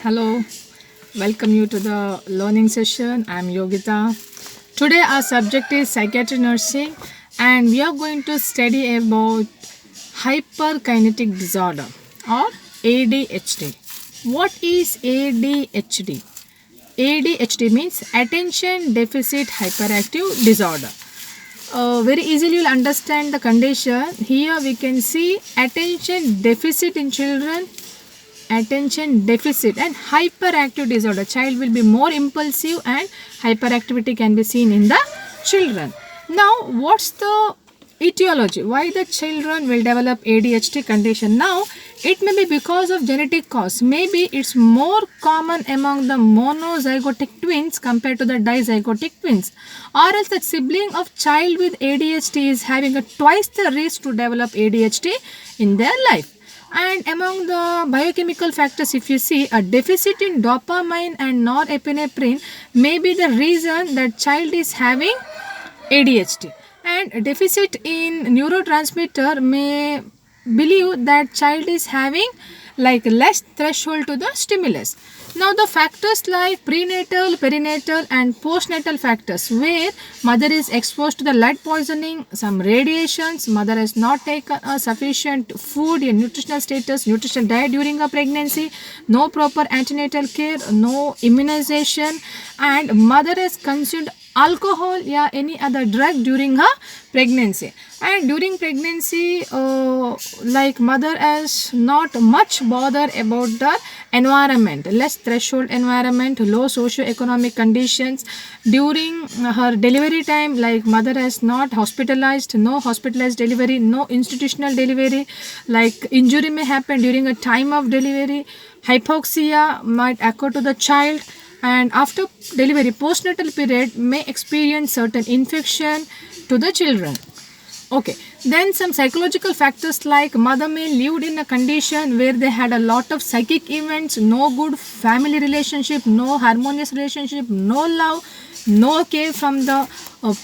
Hello, welcome you to the learning session. I'm Yogita. Today our subject is psychiatry nursing and we are going to study about hyperkinetic disorder or ADHD. What is ADHD? ADHD means attention deficit hyperactive disorder. Very easily you'll understand the condition. Here we can see attention deficit in children, attention deficit and hyperactive disorder. Child will be more impulsive and hyperactivity can be seen in the children. Now what's the etiology, why the children will develop ADHD condition? Now it may be because of genetic cause. Maybe it's more common among the monozygotic twins compared to the dizygotic twins, or else the sibling of child with ADHD is having a twice the risk to develop ADHD in their life. And among the biochemical factors, if you see a deficit in dopamine and norepinephrine may be the reason that child is having ADHD. And a deficit in neurotransmitter may believe that child is having like less threshold to the stimulus. Now the factors like prenatal, perinatal and postnatal factors, where mother is exposed to the light poisoning, some radiations, mother has not taken a sufficient food, a nutritional status, nutritional diet during her pregnancy, no proper antenatal care, no immunization, and mother has consumed alcohol or any other drug during her pregnancy. And during pregnancy like mother has not much bother about the environment, less threshold environment, low socio-economic conditions. During her delivery time, like mother has not hospitalized, no hospitalized delivery, no institutional delivery, like injury may happen during a time of delivery, hypoxia might occur to the child, and after delivery postnatal period may experience certain infection to the children. Okay, then some psychological factors like mother may lived in a condition where they had a lot of psychic events, no good family relationship, no harmonious relationship, no love, no care from the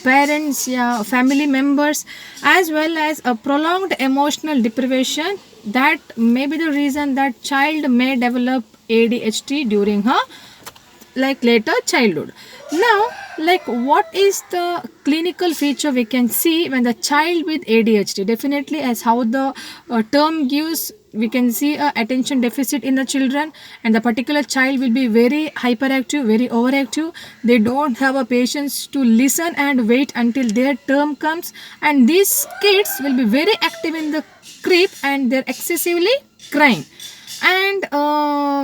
parents, family members, as well as a prolonged emotional deprivation. That may be the reason that child may develop ADHD during her like later childhood. Now like what is the clinical feature we can see when the child with ADHD? Definitely, as how the term gives, we can see a attention deficit in the children, and the particular child will be very hyperactive, very overactive. They don't have a patience to listen and wait until their term comes, and these kids will be very active in the crib and they're excessively crying. And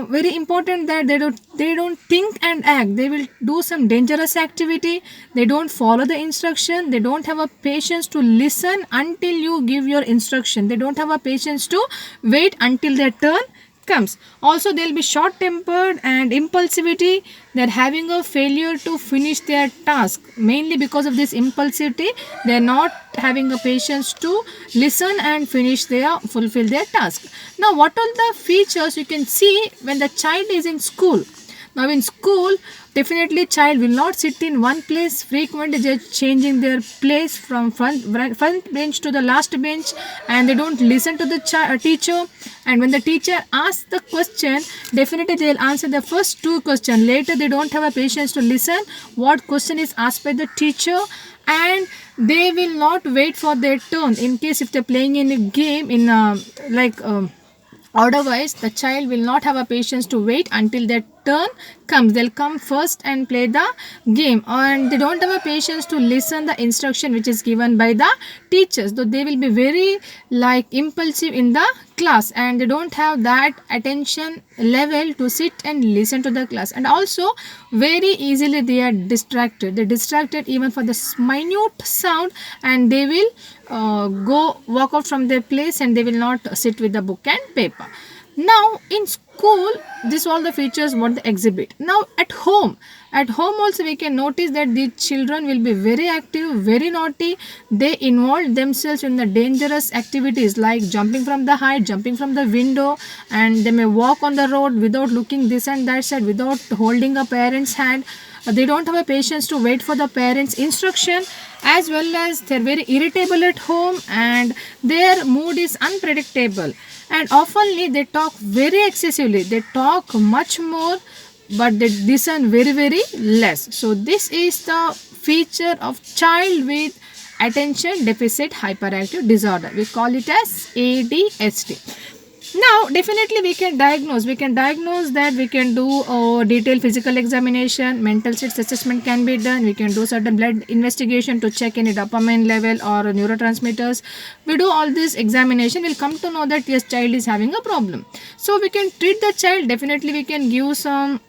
very important that they don't think and act. They will do some dangerous activity, they don't follow the instruction, they don't have a patience to listen until you give your instruction, they don't have a patience to wait until their turn comes. Also they'll be short tempered and impulsivity, they're having a failure to finish their task. Mainly because of this impulsivity, they're not having a patience to listen and fulfill their task. Now what are the features you can see when the child is in school? Now in school, definitely child will not sit in one place, frequently just changing their place from front bench to the last bench, and they don't listen to the teacher. And when the teacher asks the question, definitely they'll answer the first two questions. Later they don't have a patience to listen what question is asked by the teacher, and they will not wait for their turn in case if they're playing in a game in otherwise the child will not have a patience to wait until their turn comes. They'll come first and play the game, and they don't have a patience to listen the instruction which is given by the teachers, though they will be very like impulsive in the class, and they don't have that attention level to sit and listen to the class. And also very easily they are distracted, they're distracted even for the minute sound, and they will go walk out from their place and they will not sit with the book and paper. Now in school, this all the features what they exhibit. Now at home also we can notice that the children will be very active, very naughty. They involve themselves in the dangerous activities like jumping from the height, jumping from the window, and they may walk on the road without looking this and that side, without holding a parent's hand. They don't have a patience to wait for the parents instruction, as well as they're very irritable at home, and their mood is unpredictable, and oftenly they talk very excessively, they talk much more but they listen very less. So this is the feature of child with attention deficit hyperactive disorder. We call it as ADHD. Now definitely we can diagnose that. We can do a detailed physical examination, mental states assessment can be done, we can do certain blood investigation to check any dopamine level or neurotransmitters. We do all this examination, we'll come to know that yes, child is having a problem. So we can treat the child. Definitely we can give some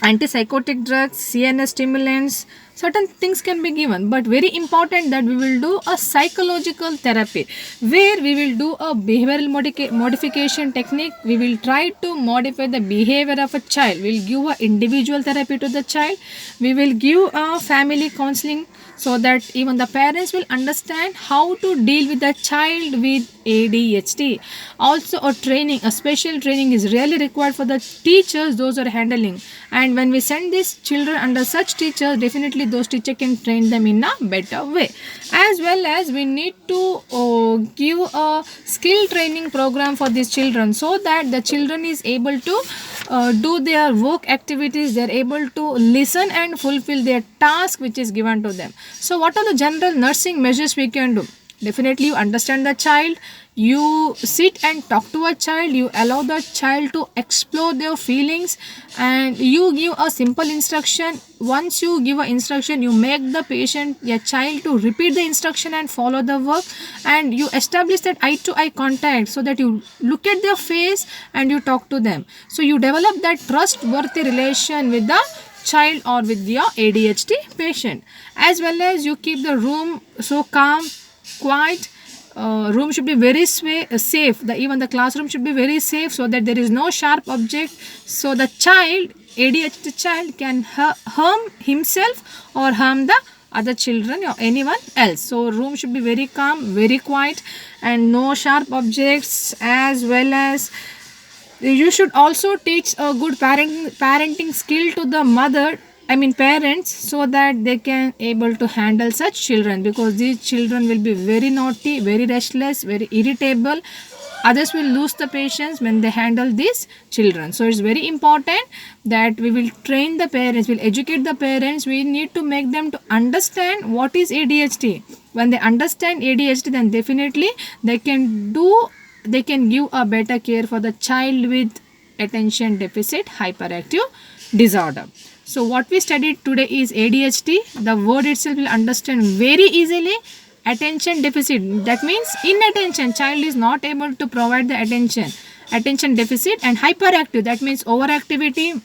antipsychotic drugs, CNS stimulants, certain things can be given, but very important that we will do a psychological therapy where we will do a behavioral modification technique. We will try to modify the behavior of a child. We will give a individual therapy to the child. We will give a family counseling so that even the parents will understand how to deal with the child with ADHD. Also a special training is really required for the teachers, those are handling. And when we send these children under such teachers, definitely those teachers can train them in a better way. As well as we need to give a skill training program for these children so that the children is able to do their work activities, they are able to listen and fulfill their task which is given to them. So what are the general nursing measures we can do? Definitely you understand the child, you sit and talk to a child, you allow the child to explore their feelings, and you give a simple instruction. Once you give an instruction, you make the patient, your child, to repeat the instruction and follow the work, and you establish that eye to eye contact so that you look at their face and you talk to them. So you develop that trustworthy relation with the child or with your ADHD patient. As well as you keep the room so calm, quiet. Room should be very safe. Even the classroom should be very safe so that there is no sharp object, so the child, ADHD child, can harm himself or harm the other children or anyone else. So room should be very calm, very quiet, and no sharp objects. As well as you should also teach a good parenting skill to the parents, so that they can able to handle such children, because these children will be very naughty, very restless, very irritable. Others will lose the patience when they handle these children. So it's very important that we will train the parents, will educate the parents. We need to make them to understand what is ADHD. When they understand ADHD, then definitely they can give a better care for the child with attention deficit hyperactive disorder. So what we studied today is ADHD. The word itself will understand very easily. Attention deficit, that means inattention, child is not able to provide the attention deficit. And hyperactive, that means overactivity,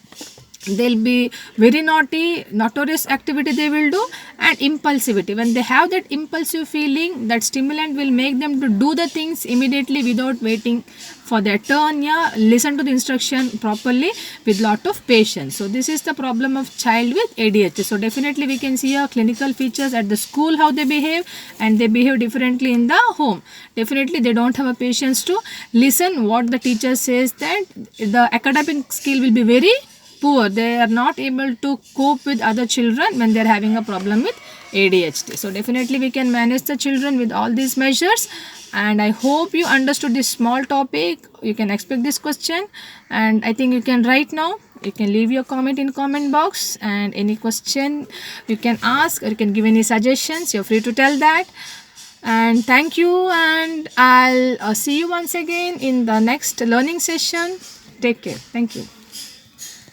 they'll be very naughty, notorious activity they will do. And impulsivity, when they have that impulsive feeling, that stimulant will make them to do the things immediately without waiting for their turn. Listen to the instruction properly with lot of patience. So this is the problem of child with ADHD. So definitely we can see clinical features at the school, how they behave, and they behave differently in the home. Definitely they don't have a patience to listen what the teacher says, that the academic skill will be very poor. They are not able to cope with other children when they are having a problem with ADHD. So definitely we can manage the children with all these measures. And I hope you understood this small topic. You can expect this question, and I think you can write now. You can leave your comment in comment box, and any question you can ask, or you can give any suggestions, you're free to tell that. And thank you, and I'll see you once again in the next learning session. Take care. Thank you.